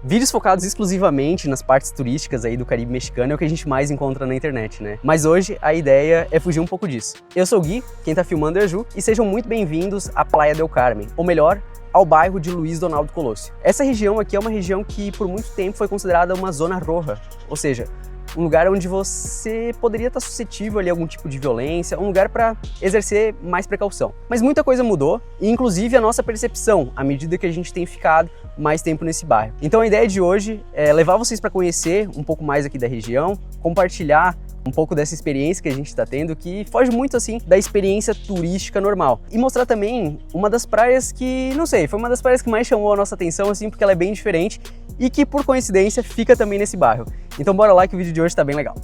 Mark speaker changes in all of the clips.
Speaker 1: Vídeos focados exclusivamente nas partes turísticas aí do Caribe mexicano é o que a gente mais encontra na internet, né? Mas hoje a ideia é fugir um pouco disso. Eu sou o Gui, quem tá filmando é a Ju, e sejam muito bem-vindos à Playa del Carmen, ou melhor, ao bairro de Luis Donaldo Colosio. Essa região aqui é uma região que por muito tempo foi considerada uma zona roja, ou seja, um lugar onde você poderia estar suscetível ali a algum tipo de violência, um lugar para exercer mais precaução. Mas muita coisa mudou, e inclusive a nossa percepção, à medida que a gente tem ficado mais tempo nesse bairro. Então a ideia de hoje é levar vocês para conhecer um pouco mais aqui da região, compartilhar um pouco dessa experiência que a gente está tendo, que foge muito assim da experiência turística normal. E mostrar também uma das praias que, não sei, foi uma das praias que mais chamou a nossa atenção assim, porque ela é bem diferente e que por coincidência fica também nesse bairro. Então bora lá que o vídeo de hoje está bem legal.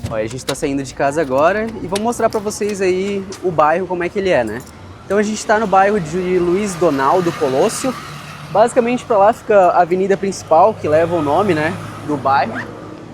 Speaker 1: Olha, a gente está saindo de casa agora e vou mostrar para vocês aí o bairro, como é que ele é, né? Então a gente está no bairro de Luis Donaldo Colosio. Basicamente para lá fica a avenida principal, que leva o nome, né, do bairro.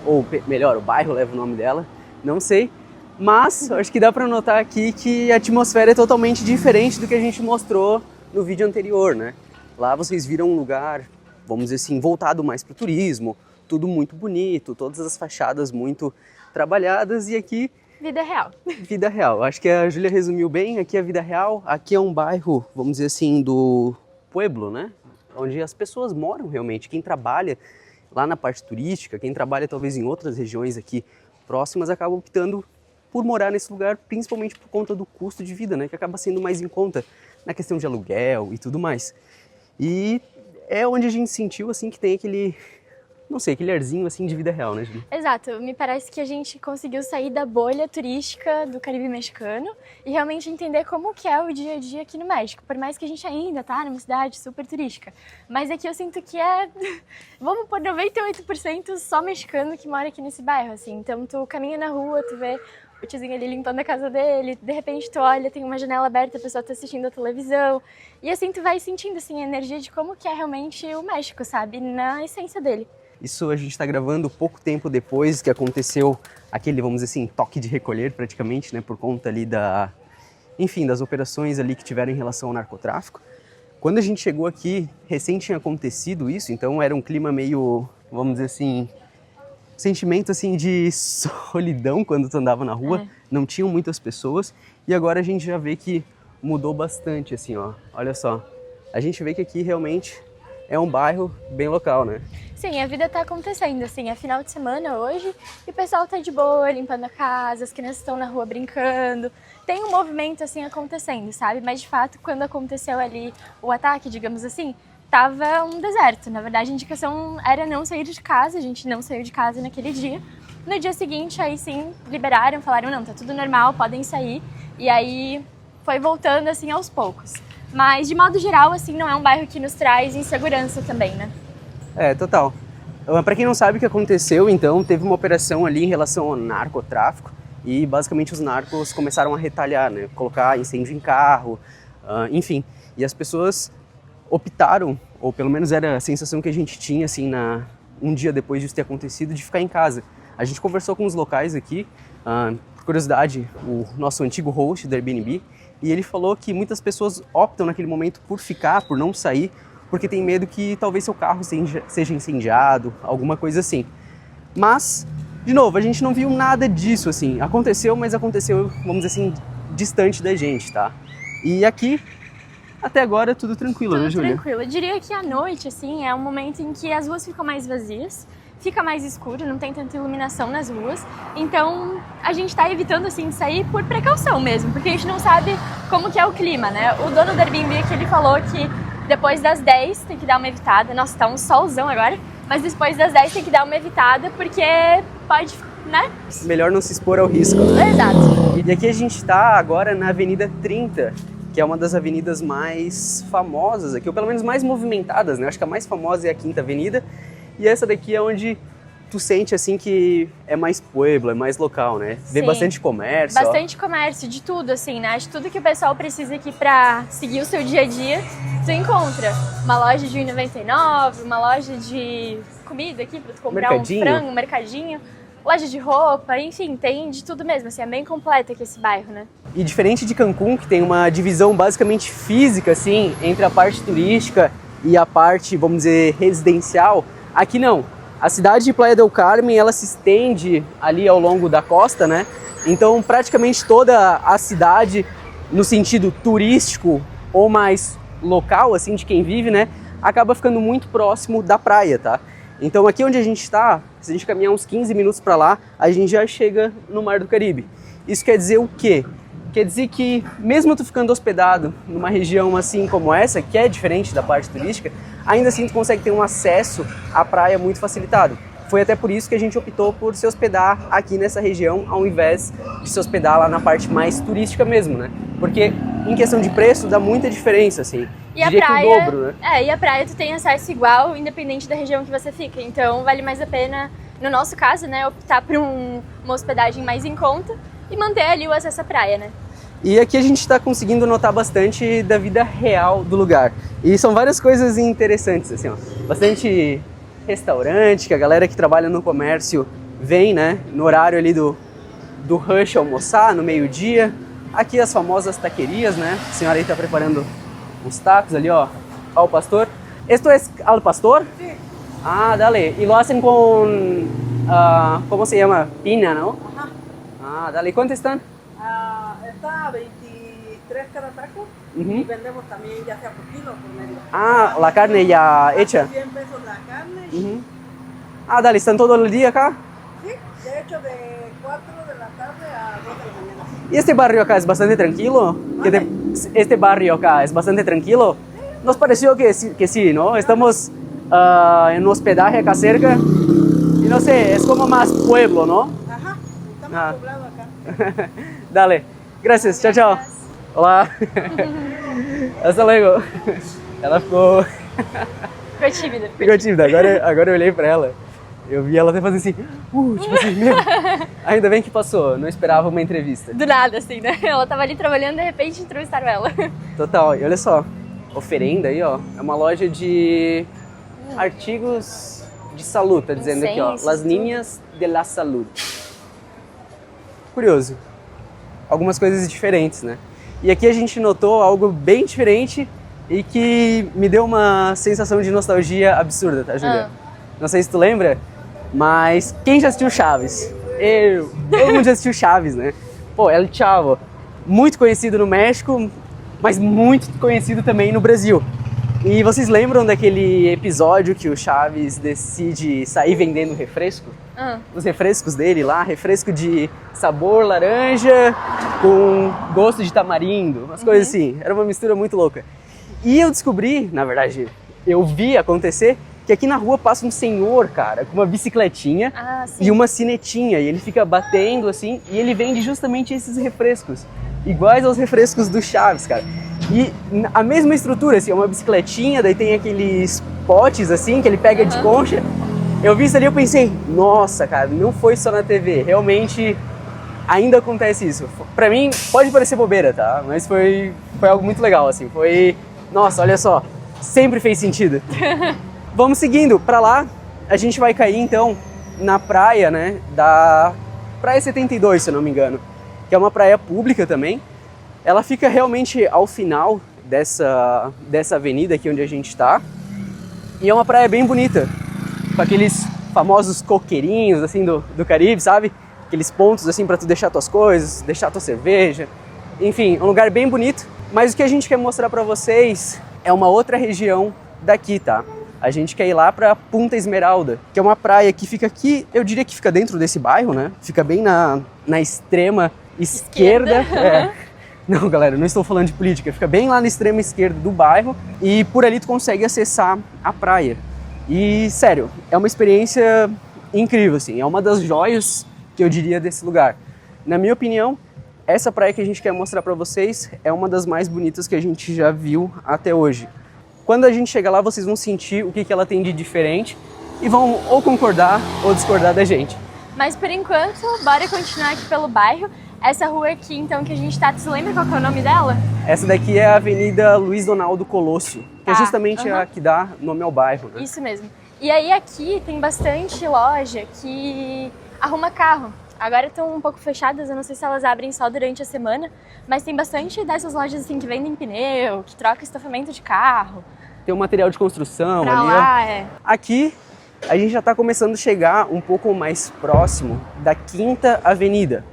Speaker 1: Ou melhor, o bairro leva o nome dela, não sei. Mas acho que dá para notar aqui que a atmosfera é totalmente diferente do que a gente mostrou no vídeo anterior, né? Lá vocês viram um lugar, vamos dizer assim, voltado mais para o turismo, tudo muito bonito, todas as fachadas muito trabalhadas, e aqui...
Speaker 2: Vida real.
Speaker 1: Vida real. Acho que a Júlia resumiu bem, aqui é a vida real, aqui é um bairro, vamos dizer assim, do pueblo, né? Onde as pessoas moram realmente, quem trabalha lá na parte turística, quem trabalha talvez em outras regiões aqui próximas, acaba optando por morar nesse lugar, principalmente por conta do custo de vida, né? Que acaba sendo mais em conta na questão de aluguel e tudo mais. E é onde a gente sentiu, assim, que tem aquele, não sei, aquele arzinho, assim, de vida real, né, Julia?
Speaker 2: Exato, me parece que a gente conseguiu sair da bolha turística do Caribe mexicano e realmente entender como que é o dia a dia aqui no México, por mais que a gente ainda tá numa cidade super turística. Mas aqui eu sinto que é, vamos por 98% só mexicano que mora aqui nesse bairro, assim. Então tu caminha na rua, tu vê o tiozinho ali limpando a casa dele, de repente tu olha, tem uma janela aberta, a pessoa tá assistindo a televisão, e assim tu vai sentindo assim, a energia de como que é realmente o México, sabe, na essência dele.
Speaker 1: Isso a gente está gravando pouco tempo depois que aconteceu aquele, vamos dizer assim, toque de recolher praticamente, né, por conta ali enfim, das operações ali que tiveram em relação ao narcotráfico. Quando a gente chegou aqui, recém tinha acontecido isso, então era um clima meio, vamos dizer assim, sentimento assim de solidão quando tu andava na rua, não tinham muitas pessoas, e agora a gente já vê que mudou bastante, assim, ó, olha só, a gente vê que aqui realmente é um bairro bem local, né?
Speaker 2: Sim, a vida tá acontecendo, assim, é final de semana hoje e o pessoal tá de boa, limpando a casa, as crianças estão na rua brincando, tem um movimento assim acontecendo, sabe? Mas de fato, quando aconteceu ali o ataque, digamos assim, tava um deserto. Na verdade, a indicação era não sair de casa, a gente não saiu de casa naquele dia. No dia seguinte, aí sim, liberaram, falaram, não, tá tudo normal, podem sair. E aí foi voltando assim aos poucos. Mas de modo geral, assim, não é um bairro que nos traz insegurança também, né?
Speaker 1: É, total. Para quem não sabe o que aconteceu, então, teve uma operação ali em relação ao narcotráfico e basicamente os narcos começaram a retalhar, né? Colocar incêndio em carro, enfim. E as pessoas optaram, ou pelo menos era a sensação que a gente tinha, assim, um dia depois disso ter acontecido, de ficar em casa. A gente conversou com os locais aqui, por curiosidade, o nosso antigo host do Airbnb, e ele falou que muitas pessoas optam naquele momento por ficar, por não sair, porque tem medo que talvez seu carro seja incendiado, alguma coisa assim. Mas, de novo, a gente não viu nada disso, assim. Aconteceu, mas aconteceu, vamos dizer assim, distante da gente, tá? E aqui, até agora, tudo tranquilo, né, Júlia?
Speaker 2: Tudo tranquilo. Eu diria que à noite, assim, é um momento em que as ruas ficam mais vazias, fica mais escuro, não tem tanta iluminação nas ruas. Então, a gente tá evitando, assim, sair por precaução mesmo, porque a gente não sabe como que é o clima, né? O dono do Airbnb aqui, ele falou que depois das 10 tem que dar uma evitada. Nossa, tá um solzão agora, mas depois das 10 tem que dar uma evitada, porque pode, né?
Speaker 1: Melhor não se expor ao risco, né?
Speaker 2: Exato.
Speaker 1: E aqui a gente tá agora na Avenida 30, que é uma das avenidas mais famosas aqui, ou pelo menos mais movimentadas, né? Acho que a mais famosa é a Quinta Avenida, e essa daqui é onde tu sente assim que é mais pueblo, é mais local, né? Vê bastante comércio.
Speaker 2: Bastante comércio, de tudo, assim, né? De tudo que o pessoal precisa aqui pra seguir o seu dia a dia, tu encontra. Uma loja de R$1,99, uma loja de comida aqui pra tu comprar um frango, um mercadinho, loja de roupa, enfim, tem de tudo mesmo, assim, é bem completo aqui esse bairro, né?
Speaker 1: E diferente de Cancún, que tem uma divisão basicamente física, assim, entre a parte turística e a parte, vamos dizer, residencial, aqui não. A cidade de Playa del Carmen, ela se estende ali ao longo da costa, né? Então, praticamente toda a cidade, no sentido turístico ou mais local, assim, de quem vive, né? Acaba ficando muito próximo da praia, tá? Então, aqui onde a gente está, se a gente caminhar uns 15 minutos para lá, a gente já chega no Mar do Caribe. Isso quer dizer o quê? Quer dizer que, mesmo tu ficando hospedado numa região assim como essa, que é diferente da parte turística, ainda assim tu consegue ter um acesso à praia muito facilitado. Foi até por isso que a gente optou por se hospedar aqui nessa região, ao invés de se hospedar lá na parte mais turística mesmo, né? Porque, em questão de preço, dá muita diferença, assim.
Speaker 2: E a praia, que o dobro, né? E a praia tu tem acesso igual, independente da região que você fica. Então, vale mais a pena, no nosso caso, né, optar por uma hospedagem mais em conta e manter ali o acesso à praia, né?
Speaker 1: E aqui a gente está conseguindo notar bastante da vida real do lugar. E são várias coisas interessantes, assim, ó. Bastante restaurante, que a galera que trabalha no comércio vem, né, no horário ali do rush almoçar, no meio-dia. Aqui as famosas taquerias, né? A senhora aí está preparando os tacos ali, ó, ao pastor. Esto es al pastor?
Speaker 3: Sí.
Speaker 1: Ah, dale. Y lo hacen con, ¿cómo se llama? Pina, ¿no?
Speaker 3: Ajá.
Speaker 1: Ah, dale. ¿Cuánto están?
Speaker 3: Está a 23 cada taco y vendemos también ya sea por kilo o por medio.
Speaker 1: Ah, la carne ya hecha.
Speaker 3: 100 pesos la carne.
Speaker 1: Ah, dale, ¿están todo el día acá?
Speaker 3: Sí, de hecho de 4 de la tarde a 2 de la mañana.
Speaker 1: ¿Y este barrio acá es bastante tranquilo? ¿Este barrio acá es bastante tranquilo? Nos pareció que sí, ¿no? Estamos en un hospedaje acá cerca y no sé, es como más pueblo, ¿no?
Speaker 3: Ajá, estamos poblado acá.
Speaker 1: Dale, gracias, tchau, tchau. Olá. Hasta luego. Ela ficou
Speaker 2: tímida.
Speaker 1: Ficou tímida. Agora eu olhei pra ela, eu vi ela até fazer assim, tipo assim, meu. Ainda bem que passou, não esperava uma entrevista.
Speaker 2: Do nada, assim, né? Ela tava ali trabalhando, de repente entrevistaram ela.
Speaker 1: Total, e olha só, oferenda aí, ó, é uma loja de artigos de saúde, tá dizendo aqui, ó, Las Niñas de la Salud. Curioso. Algumas coisas diferentes, né? E aqui a gente notou algo bem diferente e que me deu uma sensação de nostalgia absurda, tá, Júlia? Não sei se tu lembra, mas quem já assistiu Chaves? Todo mundo já assistiu Chaves, né? Pô, El Chavo, muito conhecido no México, mas muito conhecido também no Brasil. E vocês lembram daquele episódio que o Chaves decide sair vendendo refresco? Os refrescos dele lá, refresco de sabor laranja com gosto de tamarindo, umas coisas assim. Era uma mistura muito louca. E eu descobri, na verdade, eu vi acontecer, que aqui na rua passa um senhor, cara, com uma bicicletinha e uma sinetinha. E ele fica batendo assim e ele vende justamente esses refrescos, iguais aos refrescos do Chaves, cara. E a mesma estrutura, assim, é uma bicicletinha, daí tem aqueles potes assim que ele pega de concha. Eu vi isso ali e eu pensei, nossa, cara, não foi só na TV, realmente ainda acontece isso. Pra mim, pode parecer bobeira, tá? Mas foi algo muito legal, assim, nossa, olha só, sempre fez sentido. Vamos seguindo, pra lá, a gente vai cair então na praia, né, da Praia 72, se eu não me engano, que é uma praia pública também. Ela fica realmente ao final dessa avenida aqui onde a gente está. E é uma praia bem bonita, com aqueles famosos coqueirinhos assim do Caribe, sabe? Aqueles pontos assim para tu deixar tuas coisas, deixar tua cerveja. Enfim, é um lugar bem bonito. Mas o que a gente quer mostrar para vocês é uma outra região daqui, tá? A gente quer ir lá para Punta Esmeralda, que é uma praia que fica aqui, eu diria que fica dentro desse bairro, né? Fica bem na extrema esquerda. Não, galera, não estou falando de política. Fica bem lá na extrema esquerda do bairro e por ali tu consegue acessar a praia. E, sério, é uma experiência incrível, assim. É uma das joias que eu diria desse lugar. Na minha opinião, essa praia que a gente quer mostrar para vocês é uma das mais bonitas que a gente já viu até hoje. Quando a gente chegar lá, vocês vão sentir o que ela tem de diferente e vão ou concordar ou discordar da gente.
Speaker 2: Mas por enquanto, bora continuar aqui pelo bairro. Essa rua aqui, então, que a gente tá, você lembra qual que é o nome dela?
Speaker 1: Essa daqui é a Avenida Luiz Donaldo Colosio, que é justamente a que dá nome ao bairro, né?
Speaker 2: Isso mesmo. E aí aqui tem bastante loja que arruma carro. Agora estão um pouco fechadas, eu não sei se elas abrem só durante a semana, mas tem bastante dessas lojas assim que vendem pneu, que troca estofamento de carro.
Speaker 1: Tem um material de construção
Speaker 2: Pra
Speaker 1: ali,
Speaker 2: lá,
Speaker 1: ó. Aqui a gente já está começando a chegar um pouco mais próximo da Quinta Avenida.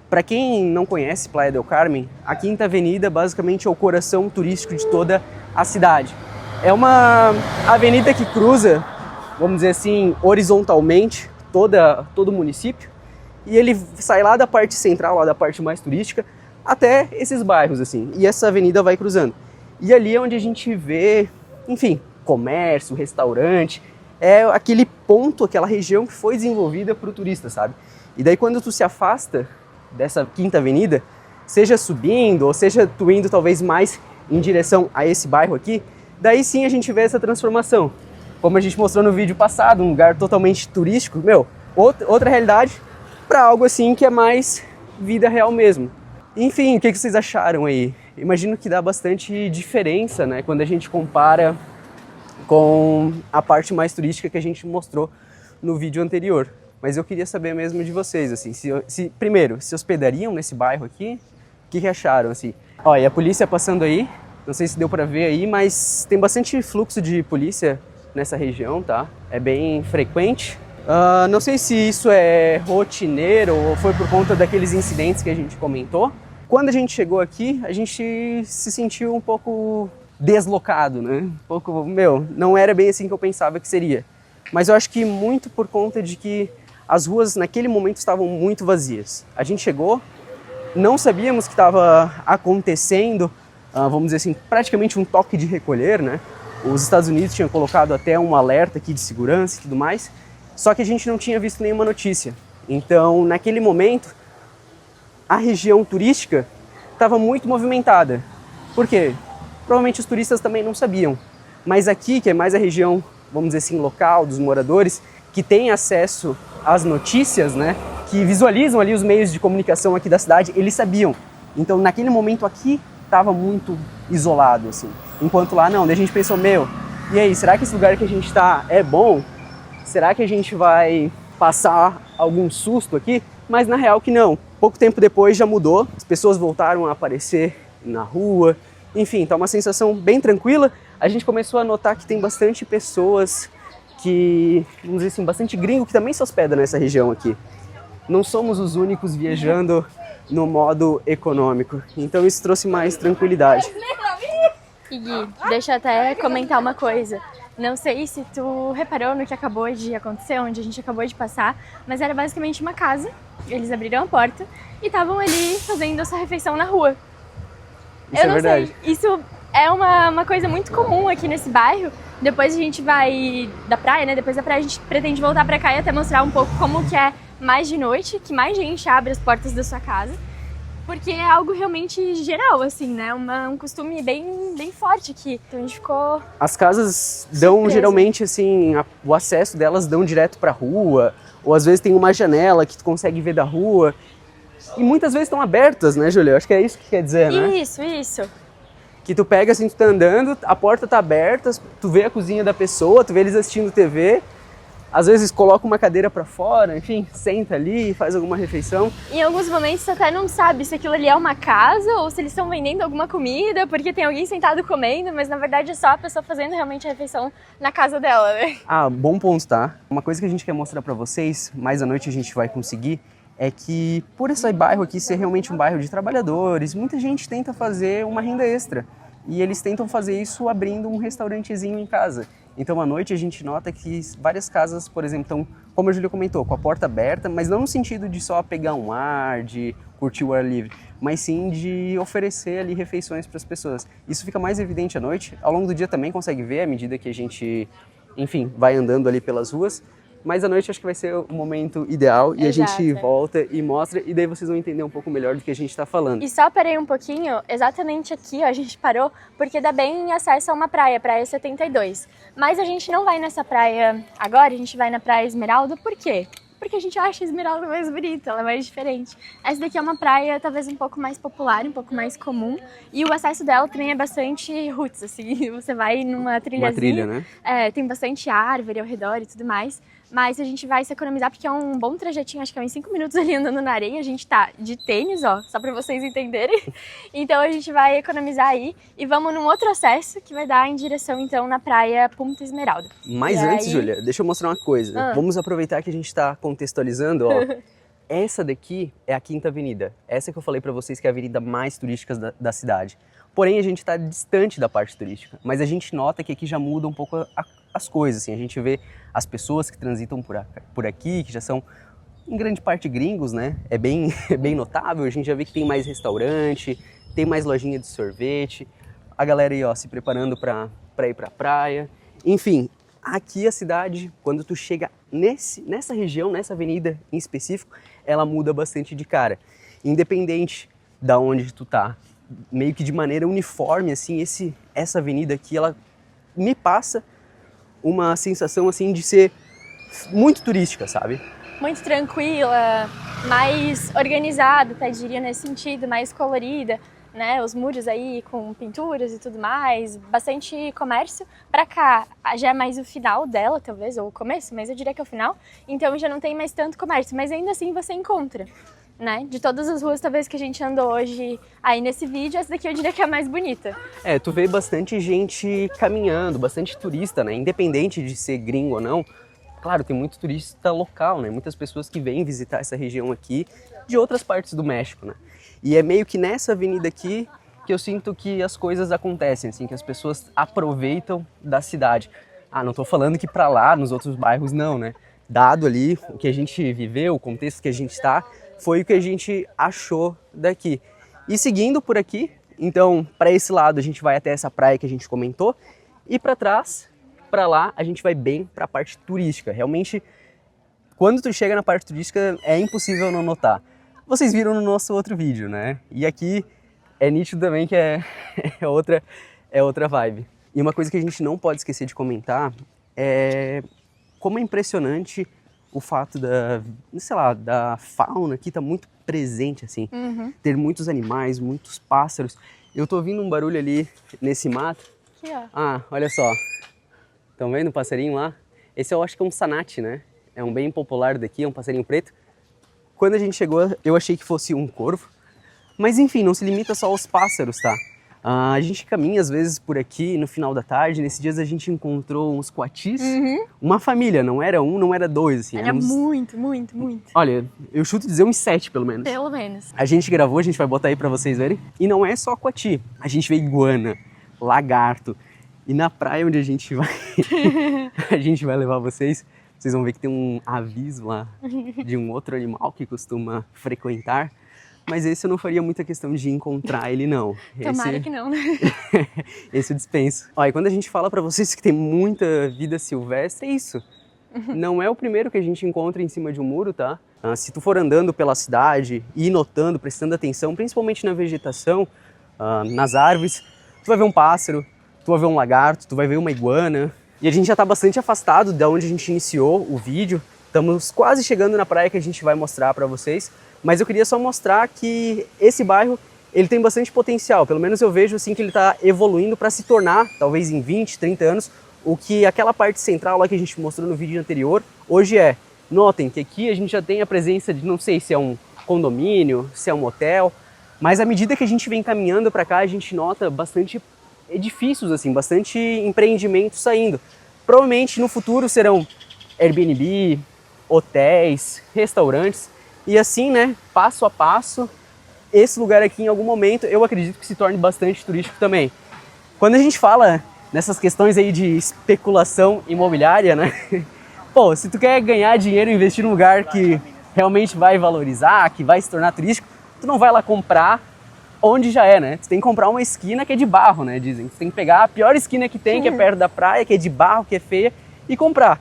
Speaker 1: Para quem não conhece Playa del Carmen, a Quinta Avenida basicamente é o coração turístico de toda a cidade. É uma avenida que cruza, vamos dizer assim, horizontalmente todo o município, e ele sai lá da parte central, lá da parte mais turística, até esses bairros assim. E essa avenida vai cruzando. E ali é onde a gente vê, enfim, comércio, restaurante, é aquele ponto, aquela região que foi desenvolvida para o turista, sabe? E daí quando tu se afasta dessa Quinta Avenida, seja subindo ou seja tu indo talvez mais em direção a esse bairro aqui, daí sim a gente vê essa transformação. Como a gente mostrou no vídeo passado, um lugar totalmente turístico, outra realidade para algo assim que é mais vida real mesmo. Enfim, o que vocês acharam aí? Imagino que dá bastante diferença, né, quando a gente compara com a parte mais turística que a gente mostrou no vídeo anterior. Mas eu queria saber mesmo de vocês, assim, primeiro, se hospedariam nesse bairro aqui? O que acharam, assim? Ó, e a polícia passando aí, não sei se deu pra ver aí, mas tem bastante fluxo de polícia nessa região, tá? É bem frequente. Não sei se isso é rotineiro ou foi por conta daqueles incidentes que a gente comentou. Quando a gente chegou aqui, a gente se sentiu um pouco deslocado, né? Um pouco, não era bem assim que eu pensava que seria. Mas eu acho que muito por conta de que as ruas naquele momento estavam muito vazias. A gente chegou, não sabíamos que estava acontecendo, vamos dizer assim, praticamente um toque de recolher, né? Os Estados Unidos tinham colocado até um alerta aqui de segurança e tudo mais, só que a gente não tinha visto nenhuma notícia. Então, naquele momento, a região turística estava muito movimentada. Por quê? Provavelmente os turistas também não sabiam. Mas aqui, que é mais a região, vamos dizer assim, local, dos moradores, que tem acesso às notícias, né, que visualizam ali os meios de comunicação aqui da cidade, eles sabiam. Então, naquele momento aqui, estava muito isolado, assim. Enquanto lá, não. Daí a gente pensou, e aí, será que esse lugar que a gente está é bom? Será que a gente vai passar algum susto aqui? Mas na real que não. Pouco tempo depois já mudou, as pessoas voltaram a aparecer na rua. Enfim, tá uma sensação bem tranquila. A gente começou a notar que tem bastante pessoas que, vamos dizer assim, bastante gringo que também se hospeda nessa região aqui. Não somos os únicos viajando no modo econômico, então isso trouxe mais tranquilidade.
Speaker 2: E Gui, deixa eu até comentar uma coisa. Não sei se tu reparou no que acabou de acontecer, onde a gente acabou de passar, mas era basicamente uma casa, eles abriram a porta e estavam ali fazendo essa refeição na rua.
Speaker 1: Isso é verdade.
Speaker 2: Sei, isso é uma coisa muito comum aqui nesse bairro. Depois a gente vai da praia, né? Depois da praia a gente pretende voltar pra cá e até mostrar um pouco como que é mais de noite, que mais gente abre as portas da sua casa. Porque é algo realmente geral, assim, né? Um costume bem forte aqui. Então a gente ficou...
Speaker 1: As casas dão, geralmente, assim, o acesso delas dão direto pra rua, ou às vezes tem uma janela que tu consegue ver da rua. E muitas vezes estão abertas, né, Júlia? Acho que é isso que quer dizer, né?
Speaker 2: Isso.
Speaker 1: Que tu pega assim, tu tá andando, a porta tá aberta, tu vê a cozinha da pessoa, tu vê eles assistindo TV, às vezes coloca uma cadeira pra fora, enfim, senta ali e faz alguma refeição.
Speaker 2: Em alguns momentos você até não sabe se aquilo ali é uma casa ou se eles estão vendendo alguma comida, porque tem alguém sentado comendo, mas na verdade é só a pessoa fazendo realmente a refeição na casa dela, né?
Speaker 1: Ah, bom ponto, tá? Uma coisa que a gente quer mostrar pra vocês, mais à noite a gente vai conseguir, é que por esse bairro aqui ser realmente um bairro de trabalhadores, muita gente tenta fazer uma renda extra. E eles tentam fazer isso abrindo um restaurantezinho em casa. Então à noite a gente nota que várias casas, por exemplo, estão, como a Júlia comentou, com a porta aberta, mas não no sentido de só pegar um ar, de curtir o ar livre, mas sim de oferecer ali refeições para as pessoas. Isso fica mais evidente à noite. Ao longo do dia também consegue ver à medida que a gente, enfim, vai andando ali pelas ruas. Mas à noite acho que vai ser o momento ideal e
Speaker 2: Exato.
Speaker 1: A gente volta e mostra e daí vocês vão entender um pouco melhor do que a gente está falando.
Speaker 2: E só parei um pouquinho, exatamente aqui, ó, a gente parou, porque dá bem acesso a uma praia, Praia 72. Mas a gente não vai nessa praia agora, a gente vai na Praia Esmeralda, por quê? Porque a gente acha a Esmeralda mais bonita, ela é mais diferente. Essa daqui é uma praia talvez um pouco mais popular, um pouco mais comum. E o acesso dela também é bastante roots, assim. Você vai numa trilhazinha.
Speaker 1: Uma trilha, né?
Speaker 2: É, tem bastante árvore ao redor e tudo mais. mas a gente vai se economizar porque é um bom trajetinho, acho que é uns 5 minutos ali andando na areia, a gente tá de tênis, ó, só pra vocês entenderem. Então a gente vai economizar aí e vamos num outro acesso que vai dar em direção então na praia Punta Esmeralda.
Speaker 1: Mas
Speaker 2: E
Speaker 1: antes,
Speaker 2: aí...
Speaker 1: Júlia, deixa eu mostrar uma coisa. Vamos aproveitar que a gente tá contextualizando, ó. Essa daqui é a Quinta Avenida. Essa que eu falei pra vocês que é a avenida mais turística da cidade. Porém, a gente está distante da parte turística, mas a gente nota que aqui já muda um pouco as coisas, assim. A gente vê as pessoas que transitam por aqui, que já são, em grande parte, gringos, né? É bem notável, a gente já vê que tem mais restaurante, tem mais lojinha de sorvete, a galera aí, ó, se preparando para ir pra praia. Enfim, aqui a cidade, quando tu chega nessa região, nessa avenida em específico, ela muda bastante de cara. Independente da onde tu tá, meio que de maneira uniforme, assim, essa avenida aqui, ela me passa uma sensação, assim, de ser muito turística, sabe?
Speaker 2: Muito tranquila, mais organizada, até diria nesse sentido, mais colorida, né? Os muros aí com pinturas e tudo mais, bastante comércio. Pra cá já é mais o final dela, talvez, ou o começo, mas eu diria que é o final. Então já não tem mais tanto comércio, mas ainda assim você encontra, né? De todas as ruas, talvez, que a gente andou hoje aí nesse vídeo, essa daqui eu diria que é a mais bonita.
Speaker 1: É, tu vê bastante gente caminhando, bastante turista, né? Independente de ser gringo ou não. Claro, tem muito turista local, né? Muitas pessoas que vêm visitar essa região aqui de outras partes do México, né? E é meio que nessa avenida aqui que eu sinto que as coisas acontecem, assim, que as pessoas aproveitam da cidade. Ah, não tô falando que pra lá, nos outros bairros, não, né? Dado ali o que a gente viveu, o contexto que a gente está, foi o que a gente achou daqui. E seguindo por aqui, então, para esse lado a gente vai até essa praia que a gente comentou, e para trás, para lá, a gente vai bem para a parte turística. Realmente, quando tu chega na parte turística, é impossível não notar. Vocês viram no nosso outro vídeo, né? E aqui é nítido também que é outra vibe. E uma coisa que a gente não pode esquecer de comentar é como é impressionante o fato da fauna aqui tá muito presente, assim. Ter muitos animais, muitos pássaros. Eu tô ouvindo um barulho ali nesse mato.
Speaker 2: Aqui, ó.
Speaker 1: Ah, olha só. Estão vendo o passarinho lá? Esse eu acho que é um sanate, né? É um bem popular daqui, é um passarinho preto. Quando a gente chegou, eu achei que fosse um corvo. Mas enfim, não se limita só aos pássaros, tá? A gente caminha às vezes por aqui no final da tarde. Nesses dias a gente encontrou uns coatis. Uma família, não era um, não era dois. Assim,
Speaker 2: Era muito.
Speaker 1: Olha, eu chuto dizer uns 7 pelo menos.
Speaker 2: Pelo menos.
Speaker 1: A gente gravou, a gente vai botar aí pra vocês verem. E não é só coati. A gente vê iguana, lagarto. E na praia onde a gente vai, a gente vai levar vocês vão ver que tem um aviso lá de um outro animal que costuma frequentar. Mas esse eu não faria muita questão de encontrar ele, não.
Speaker 2: Tomara que não, né?
Speaker 1: Esse eu dispenso. Ó, e quando a gente fala pra vocês que tem muita vida silvestre, é isso. Não é o primeiro que a gente encontra em cima de um muro, tá? Se tu for andando pela cidade e ir notando, prestando atenção, principalmente na vegetação, nas árvores, tu vai ver um pássaro, tu vai ver um lagarto, tu vai ver uma iguana. E a gente já tá bastante afastado de onde a gente iniciou o vídeo. Estamos quase chegando na praia que a gente vai mostrar pra vocês. Mas eu queria só mostrar que esse bairro, ele tem bastante potencial. Pelo menos eu vejo assim que ele tá evoluindo para se tornar, talvez em 20, 30 anos, o que aquela parte central lá que a gente mostrou no vídeo anterior, hoje é. Notem que aqui a gente já tem a presença de, não sei se é um condomínio, se é um hotel, mas à medida que a gente vem caminhando para cá, a gente nota bastante edifícios, assim, bastante empreendimentos saindo. Provavelmente no futuro serão Airbnb, hotéis, restaurantes, e assim, né, passo a passo, esse lugar aqui em algum momento eu acredito que se torne bastante turístico também. Quando a gente fala nessas questões aí de especulação imobiliária, né, pô, se tu quer ganhar dinheiro e investir num lugar que realmente vai valorizar, que vai se tornar turístico, tu não vai lá comprar onde já é, né? Tu tem que comprar uma esquina que é de barro, né, dizem. Tu tem que pegar a pior esquina que tem, que é perto da praia, que é de barro, que é feia, e comprar.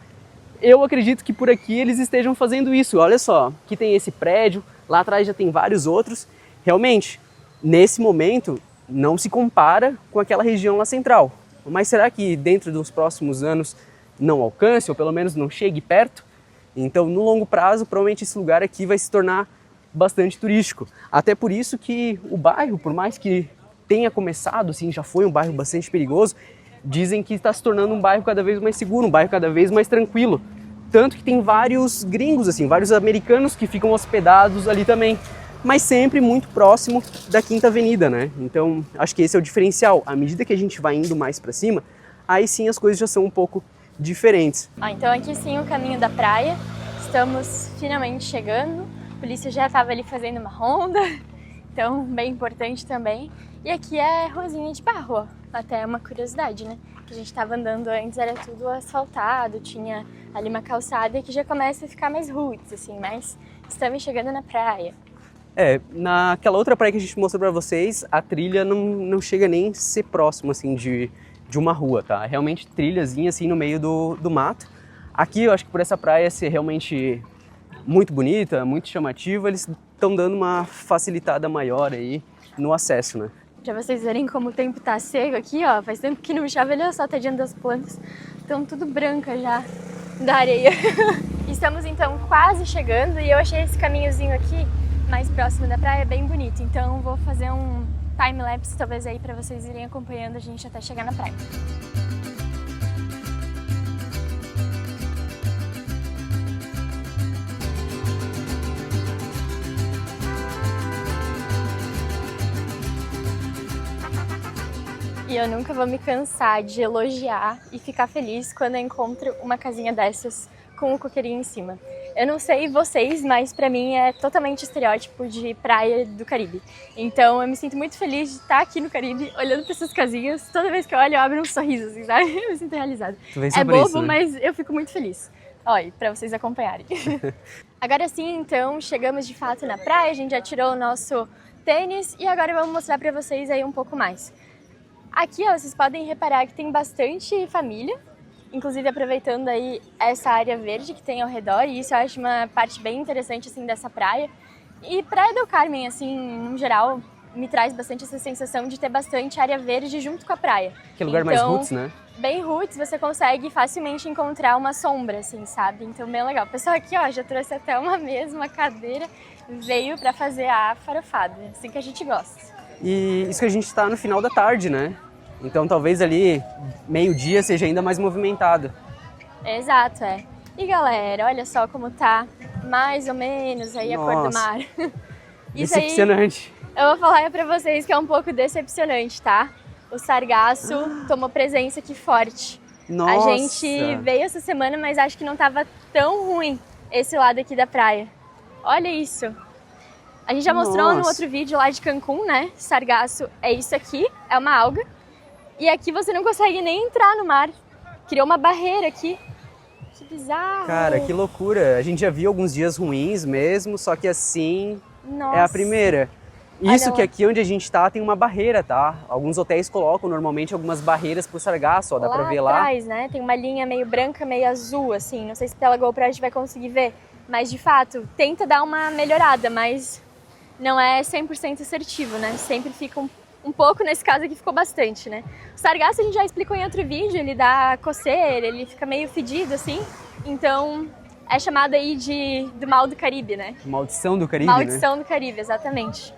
Speaker 1: Eu acredito que por aqui eles estejam fazendo isso. Olha só, aqui tem esse prédio, lá atrás já tem vários outros. Realmente, nesse momento, não se compara com aquela região lá central. Mas será que dentro dos próximos anos não alcance, ou pelo menos não chegue perto? Então, no longo prazo, provavelmente esse lugar aqui vai se tornar bastante turístico. Até por isso que o bairro, por mais que tenha começado, assim, já foi um bairro bastante perigoso, dizem que está se tornando um bairro cada vez mais seguro, um bairro cada vez mais tranquilo. Tanto que tem vários gringos, assim, vários americanos que ficam hospedados ali também, mas sempre muito próximo da Quinta Avenida, né? Então, acho que esse é o diferencial. À medida que a gente vai indo mais para cima, aí sim as coisas já são um pouco diferentes.
Speaker 2: Então aqui sim o caminho da praia. Estamos finalmente chegando. A polícia já estava ali fazendo uma ronda, então bem importante também. E aqui é ruazinha de barro, ó. Até uma curiosidade, né? Que a gente estava andando antes, era tudo asfaltado, tinha ali uma calçada que já começa a ficar mais roots, assim, mas estamos chegando na praia.
Speaker 1: Naquela outra praia que a gente mostrou para vocês, a trilha não chega nem a ser próximo, assim, de uma rua, tá? É realmente trilhazinha, assim, no meio do mato. Aqui, eu acho que por essa praia ser realmente muito bonita, muito chamativa, eles estão dando uma facilitada maior aí no acesso, né?
Speaker 2: Pra vocês verem como o tempo tá seco aqui, ó, faz tempo que não chove, olha só, tadinha das plantas, estão tudo brancas já da areia. Estamos então quase chegando e eu achei esse caminhozinho aqui, mais próximo da praia, bem bonito, então vou fazer um time-lapse talvez aí pra vocês irem acompanhando a gente até chegar na praia. E eu nunca vou me cansar de elogiar e ficar feliz quando eu encontro uma casinha dessas com o coqueirinho em cima. Eu não sei vocês, mas pra mim é totalmente estereótipo de praia do Caribe. Então eu me sinto muito feliz de estar aqui no Caribe, olhando pra essas casinhas. Toda vez que eu olho, eu abro um sorriso, assim, sabe? Eu me sinto realizada. É bobo, isso, né? Mas eu fico muito feliz. Olha, pra vocês acompanharem. Agora sim, então, chegamos de fato na praia, a gente já tirou o nosso tênis e agora vamos mostrar pra vocês aí um pouco mais. Aqui, ó, vocês podem reparar que tem bastante família, inclusive aproveitando aí essa área verde que tem ao redor, e isso eu acho uma parte bem interessante, assim, dessa praia. E Praia del Carmen, assim, no geral, me traz bastante essa sensação de ter bastante área verde junto com a praia.
Speaker 1: Que lugar mais roots, né?
Speaker 2: Bem roots, você consegue facilmente encontrar uma sombra, assim, sabe? Então, bem legal. O pessoal aqui, ó, já trouxe até uma mesa, uma cadeira, veio pra fazer a farofada, assim que a gente gosta.
Speaker 1: E isso que a gente tá no final da tarde, né? Então talvez ali meio-dia seja ainda mais movimentado.
Speaker 2: Exato, é. E galera, olha só como tá mais ou menos aí a cor do mar. Isso
Speaker 1: decepcionante.
Speaker 2: Aí, eu vou falar pra vocês que é um pouco decepcionante, tá? O sargaço tomou presença aqui forte.
Speaker 1: Nossa.
Speaker 2: A gente veio essa semana, mas acho que não tava tão ruim esse lado aqui da praia. Olha isso. A gente já mostrou no outro vídeo lá de Cancún, né? Sargaço é isso aqui, é uma alga. E aqui você não consegue nem entrar no mar. Criou uma barreira aqui. Que bizarro.
Speaker 1: Cara, que loucura. A gente já viu alguns dias ruins mesmo, só que assim é a primeira. Isso que aqui onde a gente tá tem uma barreira, tá? Alguns hotéis colocam normalmente algumas barreiras pro sargaço, ó, dá pra ver lá.
Speaker 2: Lá atrás, né? Tem uma linha meio branca, meio azul, assim. Não sei se pela GoPro a gente vai conseguir ver. Mas, de fato, tenta dar uma melhorada, mas não é 100% assertivo, né? Sempre fica um pouco, nesse caso aqui ficou bastante, né? O sargaço a gente já explicou em outro vídeo, ele dá coceira, ele fica meio fedido, assim. Então, é chamado aí do mal do Caribe, né?
Speaker 1: Maldição do Caribe,
Speaker 2: Maldição do Caribe, exatamente.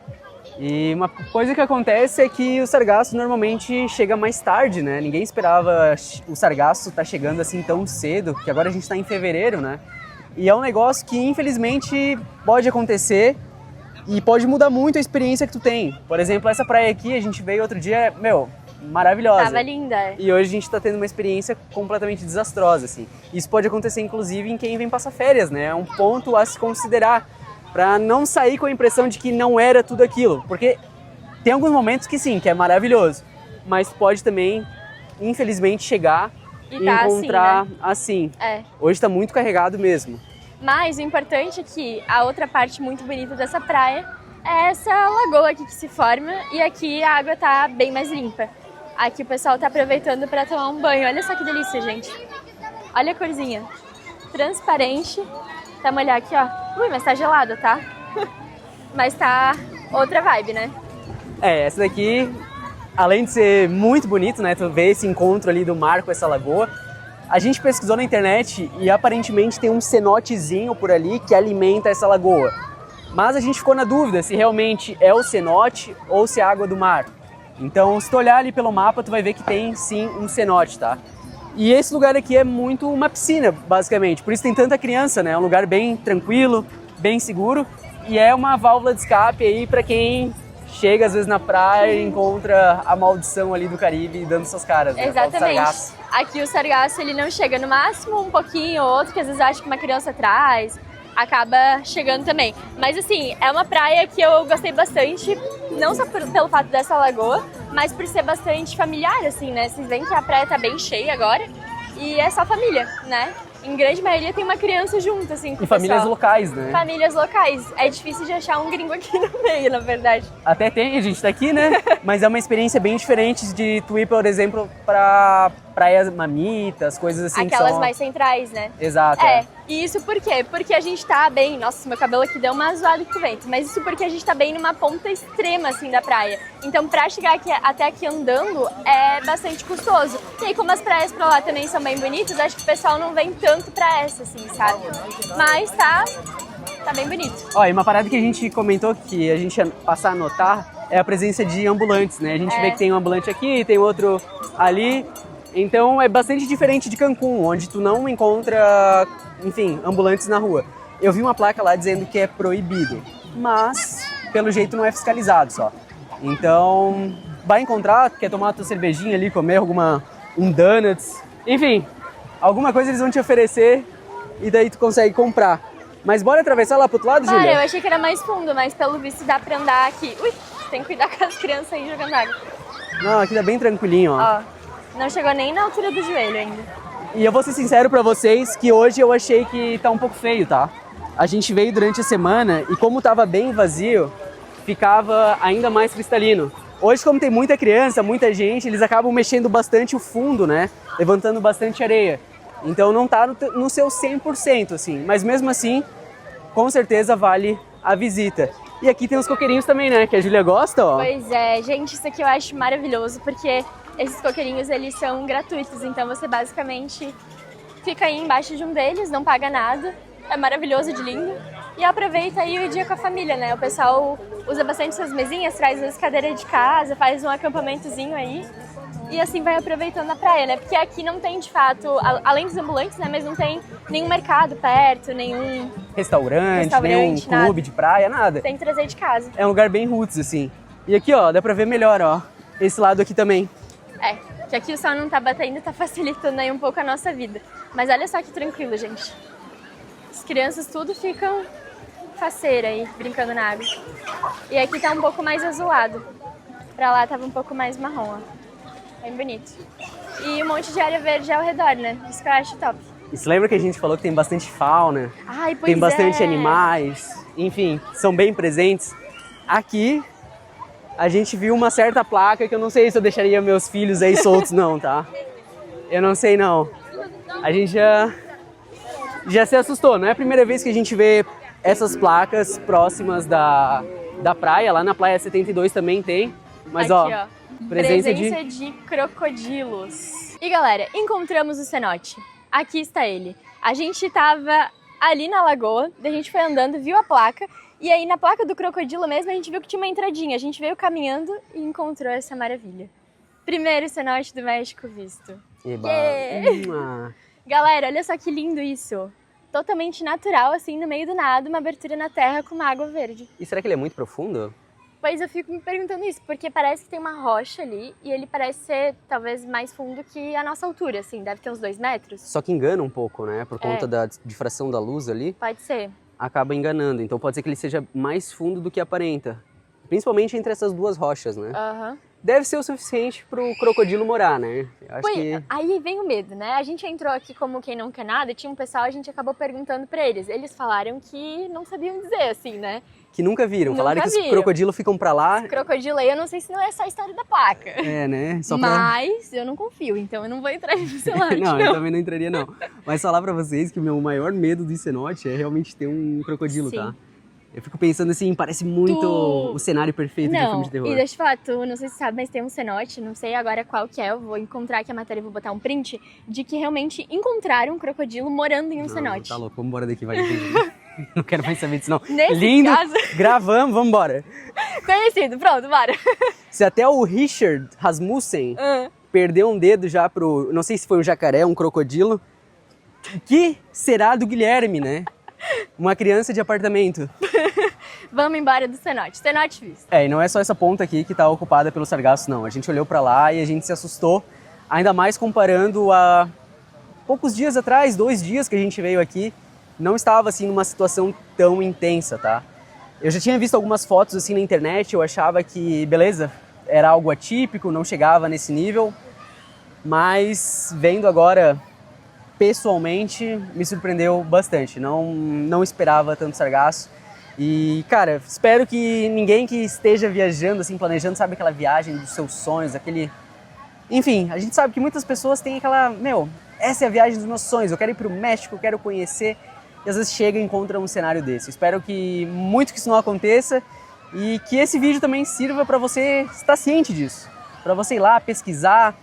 Speaker 1: E uma coisa que acontece é que o sargaço normalmente chega mais tarde, né? Ninguém esperava o sargaço estar chegando assim tão cedo, porque agora a gente está em fevereiro, né? E é um negócio que, infelizmente, pode acontecer e pode mudar muito a experiência que tu tem. Por exemplo, essa praia aqui, a gente veio outro dia, maravilhosa.
Speaker 2: Tava linda.
Speaker 1: E hoje a gente tá tendo uma experiência completamente desastrosa, assim. Isso pode acontecer, inclusive, em quem vem passar férias, né? É um ponto a se considerar, pra não sair com a impressão de que não era tudo aquilo. Porque tem alguns momentos que sim, que é maravilhoso, mas pode também, infelizmente, chegar e encontrar assim.
Speaker 2: É.
Speaker 1: Hoje tá muito carregado mesmo.
Speaker 2: Mas o importante é que a outra parte muito bonita dessa praia é essa lagoa aqui que se forma e aqui a água tá bem mais limpa. Aqui o pessoal tá aproveitando para tomar um banho. Olha só que delícia, gente. Olha a corzinha. Transparente. Tá molhar aqui, ó. Ui, mas tá gelada, tá? Mas tá outra vibe, né?
Speaker 1: Essa daqui, além de ser muito bonito, né? Tu vê esse encontro ali do mar com essa lagoa. A gente pesquisou na internet e aparentemente tem um cenotezinho por ali que alimenta essa lagoa. Mas a gente ficou na dúvida se realmente é o cenote ou se é água do mar. Então, se tu olhar ali pelo mapa, tu vai ver que tem sim um cenote, tá? E esse lugar aqui é muito uma piscina, basicamente. Por isso tem tanta criança, né? É um lugar bem tranquilo, bem seguro. E é uma válvula de escape aí para quem chega às vezes na praia e encontra a maldição ali do Caribe dando suas caras, né?
Speaker 2: Exatamente. Aqui o sargaço ele não chega, no máximo um pouquinho ou outro, que às vezes acha que uma criança traz, acaba chegando também. Mas assim, é uma praia que eu gostei bastante, não só pelo fato dessa lagoa, mas por ser bastante familiar, assim, né? Vocês veem que a praia tá bem cheia agora e é só família, né? Em grande maioria tem uma criança junto, assim, com o
Speaker 1: famílias
Speaker 2: pessoal.
Speaker 1: locais, né?
Speaker 2: Famílias locais. É difícil de achar um gringo aqui no meio, na verdade.
Speaker 1: Até tem, a gente tá aqui, né? Mas é uma experiência bem diferente de tu ir, por exemplo, pra praias mamitas, coisas assim.
Speaker 2: Aquelas
Speaker 1: que são...
Speaker 2: mais centrais, né?
Speaker 1: Exato.
Speaker 2: É. E isso por quê? Porque a gente tá bem... Nossa, meu cabelo aqui deu uma zoada com o vento. Mas isso porque a gente tá bem numa ponta extrema, assim, da praia. Então, pra chegar aqui, até aqui andando, é bastante custoso. E aí, como as praias pra lá também são bem bonitas, acho que o pessoal não vem tanto pra essa, assim, sabe? Mas tá bem bonito.
Speaker 1: Ó, e uma parada que a gente comentou que a gente ia passar a notar é a presença de ambulantes, né? A gente vê que tem um ambulante aqui, tem outro ali. Então é bastante diferente de Cancún, onde tu não encontra, enfim, ambulantes na rua. Eu vi uma placa lá dizendo que é proibido, mas pelo jeito não é fiscalizado só. Então, vai encontrar, quer tomar a tua cervejinha ali, comer um donuts, enfim, alguma coisa eles vão te oferecer e daí tu consegue comprar. Mas bora atravessar lá pro outro lado, Júlia?
Speaker 2: Eu achei que era mais fundo, mas pelo visto dá pra andar aqui. Ui, tem que cuidar com as crianças aí jogando água.
Speaker 1: Não, aqui tá bem tranquilinho, ó.
Speaker 2: Não chegou nem na altura do joelho ainda.
Speaker 1: E eu vou ser sincero pra vocês que hoje eu achei que tá um pouco feio, tá? A gente veio durante a semana e como tava bem vazio, ficava ainda mais cristalino. Hoje, como tem muita criança, muita gente, eles acabam mexendo bastante o fundo, né? Levantando bastante areia. Então não tá no seu 100%, assim. Mas mesmo assim, com certeza vale a visita. E aqui tem os coqueirinhos também, né? Que a Júlia gosta, ó.
Speaker 2: Pois é, gente, isso aqui eu acho maravilhoso, porque esses coqueirinhos, eles são gratuitos. Então você basicamente fica aí embaixo de um deles, não paga nada. É maravilhoso de lindo. E aproveita aí o dia com a família, né? O pessoal usa bastante suas mesinhas, traz as cadeiras de casa, faz um acampamentozinho aí. E assim vai aproveitando a praia, né? Porque aqui não tem, de fato, além dos ambulantes, né? Mas não tem nenhum mercado perto, nenhum
Speaker 1: restaurante nenhum clube
Speaker 2: nada.
Speaker 1: De praia, nada.
Speaker 2: Tem que trazer de casa.
Speaker 1: É um lugar bem roots, assim. E aqui, ó, dá pra ver melhor, ó. Esse lado aqui também.
Speaker 2: É, que aqui o sol não tá batendo, tá facilitando aí um pouco a nossa vida. Mas olha só que tranquilo, gente. As crianças tudo ficam faceira aí, brincando na água. E aqui tá um pouco mais azulado. Pra lá tava um pouco mais marrom, ó. Bem bonito. E um monte de área verde ao redor, né? Isso que eu acho top.
Speaker 1: E você lembra que a gente falou que tem bastante fauna?
Speaker 2: Ai, pois
Speaker 1: tem bastante
Speaker 2: é.
Speaker 1: animais, enfim, são bem presentes. Aqui, a gente viu uma certa placa que eu não sei se eu deixaria meus filhos aí soltos não, tá? Eu não sei não. A gente já se assustou, não é a primeira vez que a gente vê essas placas próximas da praia. Lá na Praia 72 também tem, mas
Speaker 2: aqui,
Speaker 1: ó, presença
Speaker 2: de crocodilos. E galera, encontramos o cenote. Aqui está ele. A gente tava ali na lagoa, daí a gente foi andando, viu a placa, e aí na placa do crocodilo mesmo a gente viu que tinha uma entradinha. A gente veio caminhando e encontrou essa maravilha. Primeiro cenote do México visto.
Speaker 1: Eba.
Speaker 2: Yeah. Galera, olha só que lindo isso. Totalmente natural, assim, no meio do nada, uma abertura na terra com uma água verde.
Speaker 1: E será que ele é muito profundo?
Speaker 2: Pois eu fico me perguntando isso, porque parece que tem uma rocha ali e ele parece ser talvez mais fundo que a nossa altura, assim, deve ter uns 2 metros.
Speaker 1: Só que engana um pouco, né? Por conta da difração da luz ali.
Speaker 2: Pode ser.
Speaker 1: Acaba enganando, então pode ser que ele seja mais fundo do que aparenta. Principalmente entre essas duas rochas, né?
Speaker 2: Aham.
Speaker 1: Deve ser o suficiente pro crocodilo morar, né? Eu acho que...
Speaker 2: Aí vem o medo, né? A gente entrou aqui como quem não quer nada e tinha um pessoal, a gente acabou perguntando pra eles. Eles falaram que não sabiam dizer, assim, né?
Speaker 1: Que nunca viram.
Speaker 2: Nunca
Speaker 1: Falaram que
Speaker 2: viram.
Speaker 1: os crocodilos ficam pra lá.
Speaker 2: Crocodilo aí, eu não sei se não é só a história da placa.
Speaker 1: É, né? Só pra...
Speaker 2: Mas eu não confio, então eu não vou entrar nesse cenote.
Speaker 1: Não, eu também não entraria, não. Mas falar pra vocês que o meu maior medo do cenote é realmente ter um crocodilo,
Speaker 2: Sim.
Speaker 1: tá? Eu fico pensando assim, parece muito o cenário perfeito de um filme de terror.
Speaker 2: E deixa eu falar, tu não sei se sabe, mas tem um cenote, não sei agora qual que é, eu vou encontrar aqui a matéria e vou botar um print, de que realmente encontraram um crocodilo morando em um cenote.
Speaker 1: Tá louco, vamos embora daqui, vai. Não quero mais saber disso, não.
Speaker 2: Nesse
Speaker 1: Lindo,
Speaker 2: caso...
Speaker 1: gravamos, vamos embora.
Speaker 2: Conhecido, pronto, bora.
Speaker 1: Se até o Richard Rasmussen perdeu um dedo já pro, não sei se foi um jacaré, um crocodilo. O que será do Guilherme, né? Uma criança de apartamento.
Speaker 2: Vamos embora do cenote. Cenote visto.
Speaker 1: E não é só essa ponta aqui que está ocupada pelo sargaço, não. A gente olhou para lá e a gente se assustou, ainda mais comparando a poucos dias atrás, 2 dias que a gente veio aqui, não estava assim numa situação tão intensa, tá? Eu já tinha visto algumas fotos assim na internet, eu achava que, beleza, era algo atípico, não chegava nesse nível, mas vendo agora pessoalmente me surpreendeu bastante, não esperava tanto sargaço. E, cara, espero que ninguém que esteja viajando, assim, planejando, sabe, aquela viagem dos seus sonhos, aquele... Enfim, a gente sabe que muitas pessoas têm aquela, essa é a viagem dos meus sonhos, eu quero ir pro México, eu quero conhecer, e às vezes chega e encontra um cenário desse. Espero que muito que isso não aconteça e que esse vídeo também sirva para você estar ciente disso, para você ir lá, pesquisar,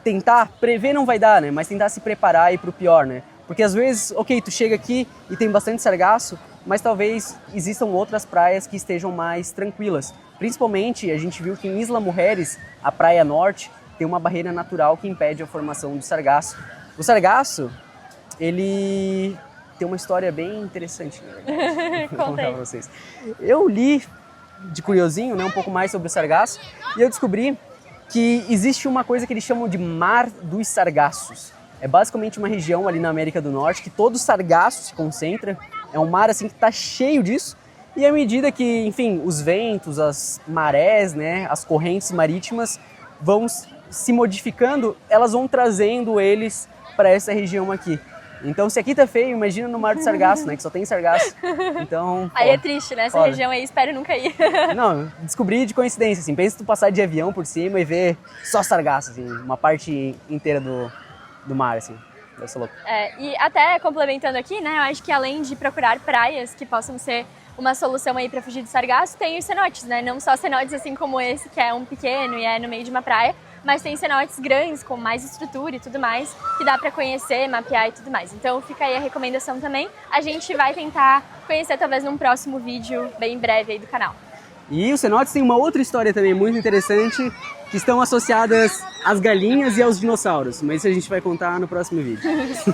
Speaker 1: tentar, prever não vai dar, né, mas tentar se preparar e ir pro pior, né, porque às vezes, ok, tu chega aqui e tem bastante sargaço, mas talvez existam outras praias que estejam mais tranquilas. Principalmente, a gente viu que em Isla Mujeres, a praia norte, tem uma barreira natural que impede a formação do sargaço. O sargaço, ele tem uma história bem interessante, né? Vou contar pra vocês. Eu li, de curiosinho, né, um pouco mais sobre o sargaço, e eu descobri que existe uma coisa que eles chamam de Mar dos Sargassos. É basicamente uma região ali na América do Norte que todo o sargaço se concentra. É um mar assim que está cheio disso, e à medida que, enfim, os ventos, as marés, né, as correntes marítimas vão se modificando, elas vão trazendo eles para essa região aqui. Então, se aqui tá feio, imagina no Mar do Sargasso, né, que só tem sargaço. Então,
Speaker 2: aí é triste, né? Essa região aí, espero nunca ir.
Speaker 1: Não, descobri de coincidência, assim, pensa tu passar de avião por cima e ver só sargaço, assim, uma parte inteira do mar, assim. Deve ser louco.
Speaker 2: E até complementando aqui, né, eu acho que além de procurar praias que possam ser uma solução aí para fugir do sargaço, tem os cenotes, né, não só cenotes assim como esse, que é um pequeno e é no meio de uma praia, mas tem cenotes grandes, com mais estrutura e tudo mais, que dá para conhecer, mapear e tudo mais. Então fica aí a recomendação também. A gente vai tentar conhecer talvez num próximo vídeo bem breve aí do canal.
Speaker 1: E os cenotes têm uma outra história também muito interessante, que estão associadas às galinhas e aos dinossauros, mas isso a gente vai contar no próximo vídeo.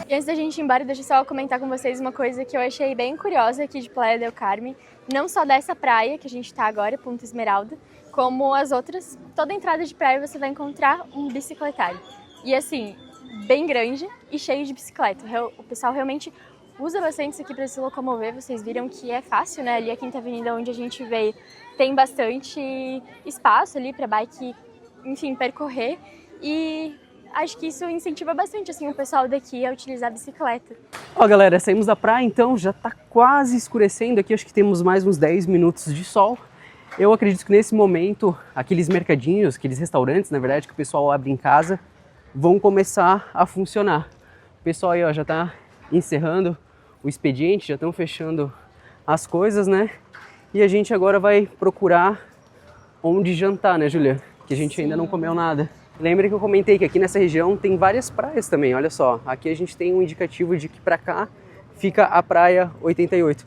Speaker 2: E antes da gente ir embora, deixa eu só comentar com vocês uma coisa que eu achei bem curiosa aqui de Playa del Carmen, não só dessa praia que a gente tá agora, Punta Esmeralda, como as outras, toda entrada de praia você vai encontrar um bicicletário. E assim, bem grande e cheio de bicicleta. O pessoal realmente usa bastante isso aqui para se locomover, vocês viram que é fácil, né? Ali a Quinta Avenida onde a gente veio tem bastante espaço ali para bike, enfim, percorrer, e acho que isso incentiva bastante assim o pessoal daqui a utilizar a bicicleta.
Speaker 1: Ó, galera, saímos da praia então, já tá quase escurecendo aqui, acho que temos mais uns 10 minutos de sol. Eu acredito que nesse momento, aqueles mercadinhos, aqueles restaurantes, na verdade, que o pessoal abre em casa, vão começar a funcionar. O pessoal aí, ó, já tá encerrando o expediente, já estão fechando as coisas, né? E a gente agora vai procurar onde jantar, né, Julia? Que a gente ainda não comeu nada. Lembra que eu comentei que aqui nessa região tem várias praias também, olha só. Aqui a gente tem um indicativo de que pra cá fica a Praia 88,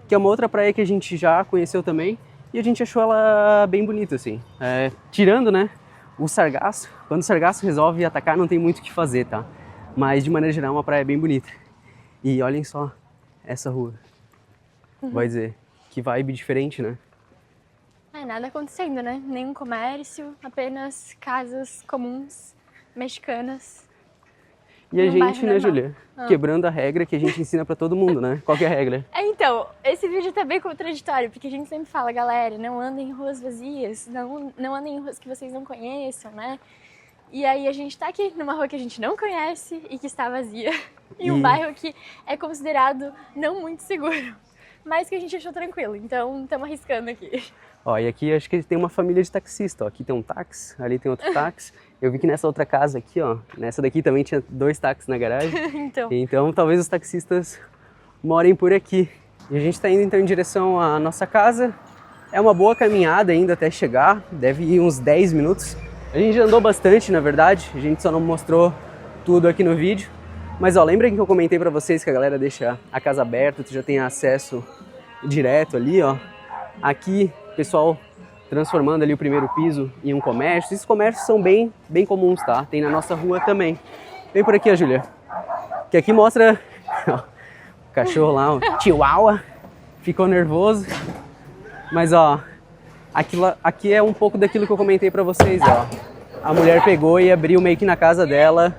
Speaker 1: que é uma outra praia que a gente já conheceu também, e a gente achou ela bem bonita, assim. Tirando, né, o sargaço, quando o sargaço resolve atacar não tem muito o que fazer, tá? Mas de maneira geral é uma praia bem bonita. E olhem só essa rua, vai dizer, que vibe diferente, né?
Speaker 2: Nada acontecendo, né? Nenhum comércio, apenas casas comuns, mexicanas.
Speaker 1: E a gente, né, Julia, quebrando a regra que a gente ensina pra todo mundo, né? Qual que é a regra?
Speaker 2: Então, esse vídeo tá bem contraditório, porque a gente sempre fala, galera, não andem em ruas vazias, não andem em ruas que vocês não conheçam, né? E aí a gente tá aqui numa rua que a gente não conhece e que está vazia. Em um bairro que é considerado não muito seguro, mas que a gente achou tranquilo, então estamos arriscando aqui.
Speaker 1: Ó, e aqui acho que tem uma família de taxista, ó. Aqui tem um táxi, ali tem outro táxi. Eu vi que nessa outra casa aqui, ó, nessa daqui também tinha 2 táxis na garagem. Então talvez os taxistas morem por aqui. E a gente tá indo então em direção à nossa casa. É uma boa caminhada ainda até chegar, deve ir uns 10 minutos. A gente já andou bastante, na verdade, a gente só não mostrou tudo aqui no vídeo. Mas ó, lembrem que eu comentei pra vocês que a galera deixa a casa aberta, tu já tem acesso direto ali, ó. Aqui o pessoal transformando ali o primeiro piso em um comércio. Esses comércios são bem comuns, tá? Tem na nossa rua também. Vem por aqui, ó, Júlia. Que aqui mostra ó, o cachorro lá, o Chihuahua, ficou nervoso. Mas ó, aqui é um pouco daquilo que eu comentei pra vocês, ó. A mulher pegou e abriu meio que na casa dela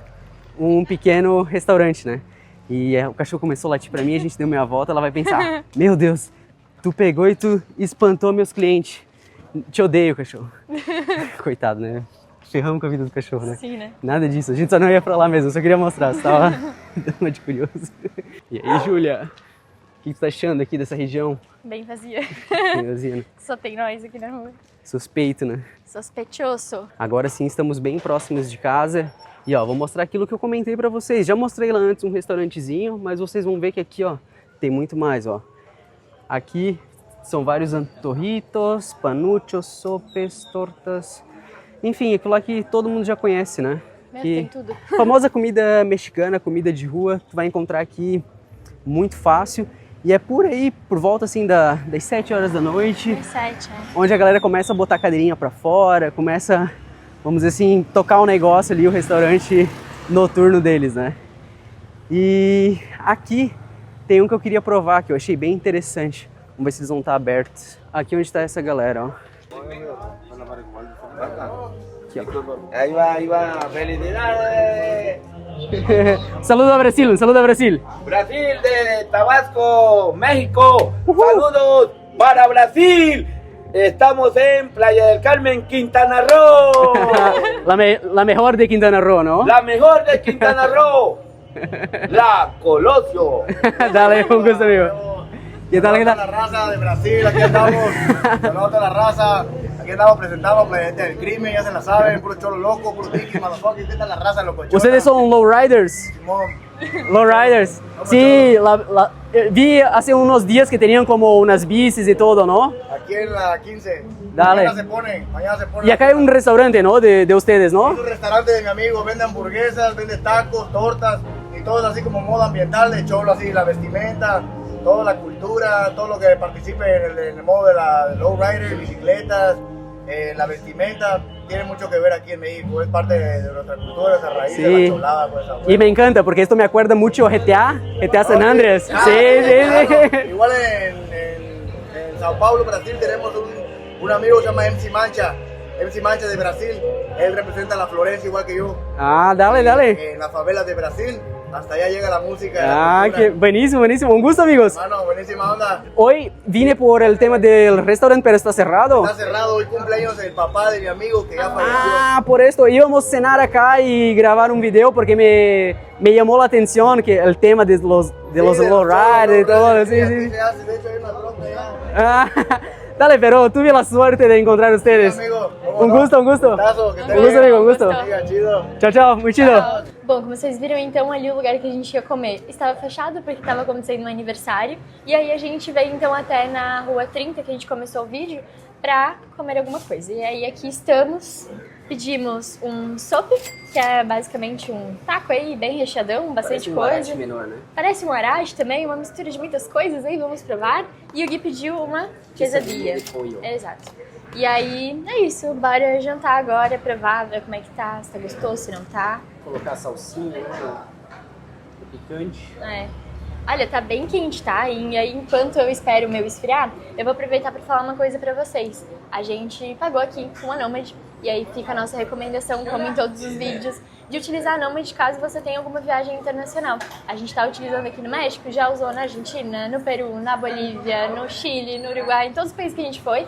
Speaker 1: um pequeno restaurante, né? E o cachorro começou a latir pra mim, a gente deu meia volta, ela vai pensar, meu Deus, tu pegou e tu espantou meus clientes. Te odeio, cachorro. Coitado, né? Ferramos com a vida do cachorro, né?
Speaker 2: Sim, né?
Speaker 1: Nada disso, a gente só não ia pra lá mesmo, eu só queria mostrar, você tava dando de curioso. E aí, Júlia, o que tu tá achando aqui dessa região?
Speaker 2: Bem vazia.
Speaker 1: Bem vazia, né?
Speaker 2: Só tem nós aqui na rua.
Speaker 1: Suspeito, né?
Speaker 2: Sospechoso.
Speaker 1: Agora sim, estamos bem próximos de casa. E ó, vou mostrar aquilo que eu comentei pra vocês. Já mostrei lá antes um restaurantezinho, mas vocês vão ver que aqui, ó, tem muito mais, ó. Aqui são vários antorritos, panuchos, sopes, tortas. Enfim, aquilo lá que todo mundo já conhece, né?
Speaker 2: Tem tudo.
Speaker 1: Famosa comida mexicana, comida de rua, tu vai encontrar aqui muito fácil. E é por aí, por volta assim das 7 horas da noite,
Speaker 2: 7,
Speaker 1: onde a galera começa a botar a cadeirinha pra fora, começa, vamos dizer assim, tocar um negócio ali, o restaurante noturno deles, né? E aqui tem um que eu queria provar, que eu achei bem interessante. Vamos ver se eles vão estar abertos. Aqui onde está essa galera, ó. Aqui, ó.
Speaker 4: Ahí va, felicidades.
Speaker 1: Saludo a Brasil, un saludo a Brasil.
Speaker 4: Brasil de Tabasco, México. Saludos para Brasil. Estamos en Playa del Carmen, Quintana Roo.
Speaker 1: La mejor de Quintana Roo, ¿no?
Speaker 4: La mejor de Quintana Roo. La Colosio.
Speaker 1: Dale, un gusto, amigo. ¿Qué tal? ¿Qué
Speaker 5: La
Speaker 1: tal?
Speaker 5: raza de Brasil, aquí andamos, saludos a la raza, aquí andamos presentando Planeta del Crimen, ya se la saben, puro cholo loco, puro tiki, motherfucker, esta es la raza locochona.
Speaker 1: ¿Ustedes son lowriders?
Speaker 5: Simón.
Speaker 1: Lowriders. Sí, vi hace unos días que tenían como unas bicis y todo, ¿no?
Speaker 5: Aquí en la 15,
Speaker 1: Dale.
Speaker 5: mañana se pone.
Speaker 1: Y acá hay un restaurante, ¿no? De ustedes, ¿no?
Speaker 5: Es un restaurante de mi amigo, vende hamburguesas, vende tacos, tortas, y todo es así como moda ambiental, de cholo así, la vestimenta, toda la cultura, todo lo que participe en el modo de lowrider, bicicletas, la vestimenta, tiene mucho que ver aquí en México, es parte de nuestra cultura, nuestra raíz, de la cholada, pues, abuelo.
Speaker 1: Y me encanta porque esto me acuerda mucho a GTA San Andreas.
Speaker 5: Ah,
Speaker 1: Sí,
Speaker 5: claro.
Speaker 1: sí.
Speaker 5: Igual en Sao Paulo, Brasil, tenemos un amigo que se llama MC Mancha de Brasil, él representa la Florencia igual que yo.
Speaker 1: Ah, dale.
Speaker 5: En las favelas de Brasil, hasta allá llega la música.
Speaker 1: Ah,
Speaker 5: la cultura.
Speaker 1: qué buenísimo. Un gusto, amigos.
Speaker 5: Mano, buenísima onda.
Speaker 1: Hoy vine por el tema del restaurante, pero está cerrado.
Speaker 5: Está cerrado, hoy cumpleaños el papá de mi amigo que ya falleció.
Speaker 1: Ah, por esto íbamos a cenar acá y grabar un video porque me llamó la atención que el tema de los lowriders y todo. Sí.
Speaker 5: Así se hace, de hecho hay una troca allá.
Speaker 1: Ah, dale, pero tuve la suerte de encontrar a ustedes.
Speaker 5: Sí, amigo,
Speaker 1: Un gusto.
Speaker 5: Gustazo, que
Speaker 1: Un gusto, amigo, un gusto.
Speaker 5: Siga, chido.
Speaker 1: Tchau, muito chido.
Speaker 2: Bom, como vocês viram, então, ali o lugar que a gente ia comer estava fechado porque estava acontecendo um aniversário. E aí a gente veio, então, até na Rua 30, que a gente começou o vídeo, pra comer alguma coisa. E aí aqui estamos, pedimos um sope, que é basicamente um taco aí, bem recheadão, bastante coisa.
Speaker 1: menor, né?
Speaker 2: Parece um arache também, uma mistura de muitas coisas aí, vamos provar. E o Gui pediu uma quesadilla. Exato. E aí, é isso, bora jantar agora, provar, ver como é que tá, se tá gostoso, se não tá.
Speaker 1: Colocar salsinha, picante.
Speaker 2: É. Olha, tá bem quente, tá? E aí, enquanto eu espero o meu esfriar, eu vou aproveitar pra falar uma coisa pra vocês. A gente pagou aqui com a Nomad, e aí fica a nossa recomendação, como em todos os vídeos, de utilizar a Nomad caso você tenha alguma viagem internacional. A gente tá utilizando aqui no México, já usou na Argentina, no Peru, na Bolívia, no Chile, no Uruguai, em todos os países que a gente foi.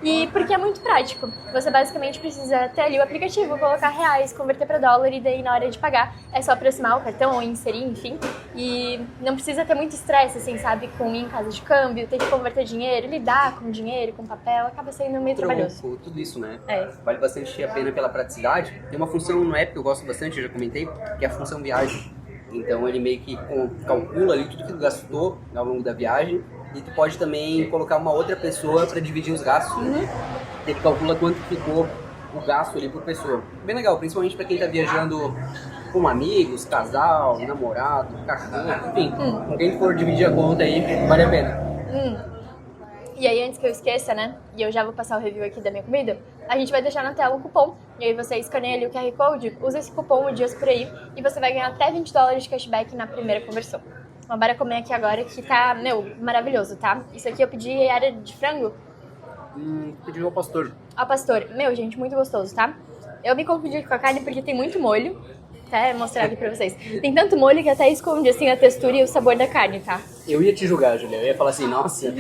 Speaker 2: E porque é muito prático. Você basicamente precisa ter ali o aplicativo, colocar reais, converter para dólar e daí na hora de pagar é só aproximar o cartão ou inserir, enfim. E não precisa ter muito estresse, assim, sabe? Com ir em casa de câmbio, ter que converter dinheiro, lidar com dinheiro, com papel, acaba sendo meio trabalhoso.
Speaker 1: Tudo isso, né?
Speaker 2: É.
Speaker 1: Vale bastante a pena pela praticidade. Tem uma função no app que eu gosto bastante, eu já comentei, que é a função viagem. Então ele meio que calcula ali tudo que tu gastou ao longo da viagem. E tu pode também colocar uma outra pessoa para dividir os gastos. Ele calcula quanto ficou o gasto ali por pessoa. Bem legal, principalmente para quem tá viajando com amigos, casal, namorado, cachorro, enfim. Com quem for dividir a conta aí, vale a pena.
Speaker 2: E aí, antes que eu esqueça, né, e eu já vou passar o review aqui da minha comida, a gente vai deixar na tela um cupom, e aí você escaneia ali o QR Code, usa esse cupom o Dias Por Aí, e você vai ganhar até $20 de cashback na primeira conversão. Então, bora comer aqui agora, que tá, maravilhoso, tá? Isso aqui eu pedi era de frango.
Speaker 1: Pedi ao pastor.
Speaker 2: Ao pastor. Gente, muito gostoso, tá? Eu me confundi com a carne porque tem muito molho. Até mostrar aqui pra vocês. Tem tanto molho que até esconde, assim, a textura e o sabor da carne, tá?
Speaker 1: Eu ia te julgar, Julia. Eu ia falar assim, nossa,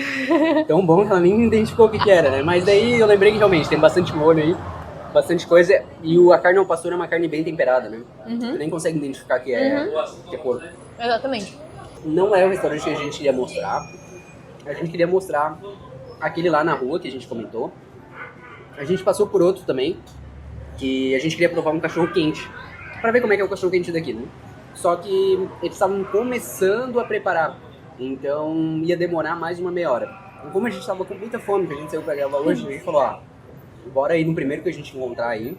Speaker 1: tão bom que ela nem identificou o que era, né? Mas daí eu lembrei que realmente tem bastante molho aí, bastante coisa. E a carne ao pastor é uma carne bem temperada, né? Você nem consegue identificar que é porco.
Speaker 2: Exatamente.
Speaker 1: Não é o restaurante que a gente ia mostrar. A gente queria mostrar aquele lá na rua que a gente comentou. A gente passou por outro também, que a gente queria provar um cachorro quente. Pra ver como é que é o cachorro quente daqui, né? Só que eles estavam começando a preparar, então ia demorar mais de uma meia hora. Então, como a gente tava com muita fome, que a gente saiu pra gravar hoje, a gente falou, bora ir no primeiro que a gente encontrar aí,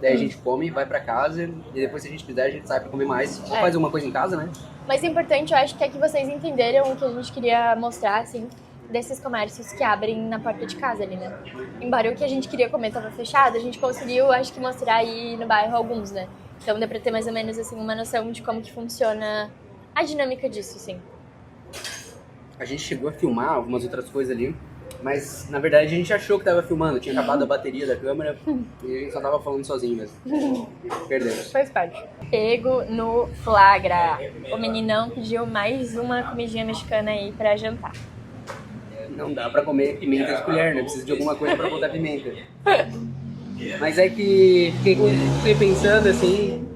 Speaker 1: daí a gente come, vai pra casa, e depois se a gente quiser a gente sai pra comer mais, ou faz alguma coisa em casa, né?
Speaker 2: Mas o importante, eu acho que é que vocês entenderam o que a gente queria mostrar, assim, desses comércios que abrem na porta de casa ali, né? Embora o que a gente queria comer tava fechado, a gente conseguiu, acho que, mostrar aí no bairro alguns, né? Então dá pra ter mais ou menos, assim, uma noção de como que funciona a dinâmica disso, assim.
Speaker 1: A gente chegou a filmar algumas outras coisas ali, mas na verdade a gente achou que tava filmando, tinha acabado a bateria da câmera e a gente só tava falando sozinho mesmo. Perdemos.
Speaker 2: Faz parte. Pego no flagra. O meninão pediu mais uma comidinha mexicana aí pra jantar.
Speaker 1: Não dá pra comer pimenta de colher, né? Precisa de alguma coisa pra botar pimenta. Mas é que fiquei pensando assim,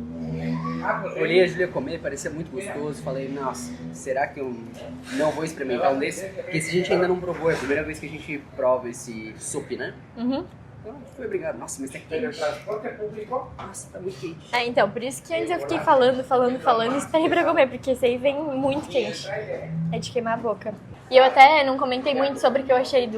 Speaker 1: olhei a Julia comer, parecia muito gostoso, falei, nossa, será que eu não vou experimentar um desse? Porque esse a gente ainda não provou, é a primeira vez que a gente prova esse sup, né? Então, foi obrigado. Nossa, mas tá quente. Nossa, tá muito quente.
Speaker 2: Então, por isso que antes eu fiquei falando e esperei pra comer, porque esse aí vem muito quente. É de queimar a boca. E eu até não comentei muito sobre o que eu achei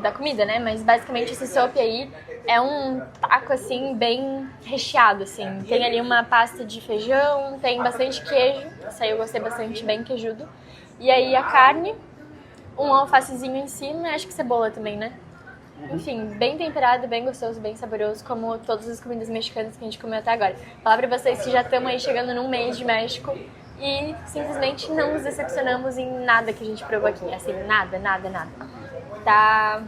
Speaker 2: da comida, né? Mas basicamente esse sopa aí é um taco, assim, bem recheado, assim. Tem ali uma pasta de feijão, tem bastante queijo. Essa aí eu gostei bastante, bem queijudo. E aí a carne, um alfacezinho em cima e acho que cebola também, né? Enfim, bem temperado, bem gostoso, bem saboroso, como todas as comidas mexicanas que a gente comeu até agora. Falar pra vocês que já estamos aí chegando num mês de México e simplesmente não nos decepcionamos em nada que a gente provou aqui. Assim, nada. Tá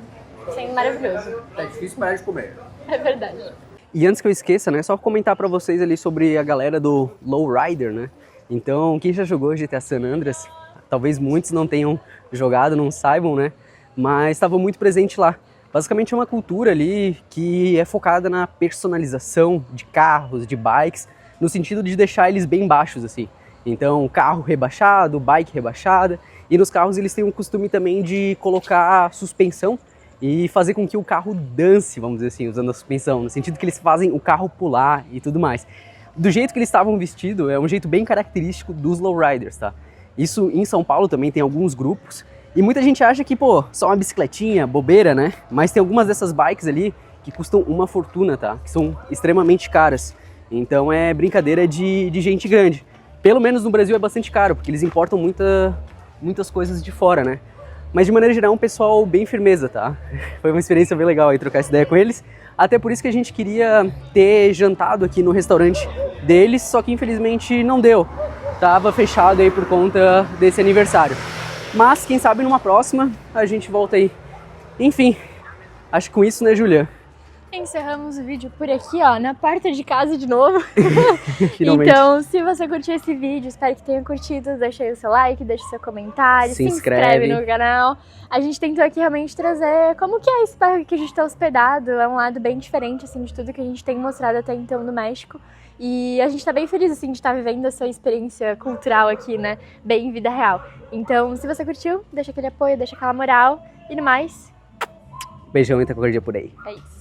Speaker 2: sendo maravilhoso.
Speaker 1: Tá difícil parar de comer.
Speaker 2: É verdade.
Speaker 1: E antes que eu esqueça, né, só comentar pra vocês ali sobre a galera do Lowrider, né? Então, quem já jogou GTA San Andreas, talvez muitos não tenham jogado, não saibam, né? Mas estava muito presente lá. Basicamente é uma cultura ali que é focada na personalização de carros, de bikes, no sentido de deixar eles bem baixos, assim. Então, carro rebaixado, bike rebaixada, e nos carros eles têm um costume também de colocar suspensão e fazer com que o carro dance, vamos dizer assim, usando a suspensão, no sentido que eles fazem o carro pular e tudo mais. Do jeito que eles estavam vestidos, é um jeito bem característico dos lowriders, tá? Isso em São Paulo também tem alguns grupos, e muita gente acha que, pô, só uma bicicletinha, bobeira, né? Mas tem algumas dessas bikes ali que custam uma fortuna, tá? Que são extremamente caras. Então é brincadeira de gente grande. Pelo menos no Brasil é bastante caro, porque eles importam muitas coisas de fora, né? Mas de maneira geral é um pessoal bem firmeza, tá? Foi uma experiência bem legal aí trocar essa ideia com eles. Até por isso que a gente queria ter jantado aqui no restaurante deles, só que infelizmente não deu. Tava fechado aí por conta desse aniversário. Mas quem sabe numa próxima a gente volta aí. Enfim, acho que com isso, né, Julia?
Speaker 2: Encerramos o vídeo por aqui, ó, na porta de casa de novo.
Speaker 1: Finalmente.
Speaker 2: Então, se você curtiu esse vídeo, espero que tenha curtido, deixa aí o seu like, deixa o seu comentário, se inscreve no canal. A gente tentou aqui realmente trazer como que é esse bairro que a gente tá hospedado, é um lado bem diferente, assim, de tudo que a gente tem mostrado até então no México. E a gente tá bem feliz, assim, de estar vivendo essa experiência cultural aqui, né, bem em vida real. Então, se você curtiu, deixa aquele apoio, deixa aquela moral e no mais...
Speaker 1: Beijão e até qualquer dia por aí.
Speaker 2: É isso.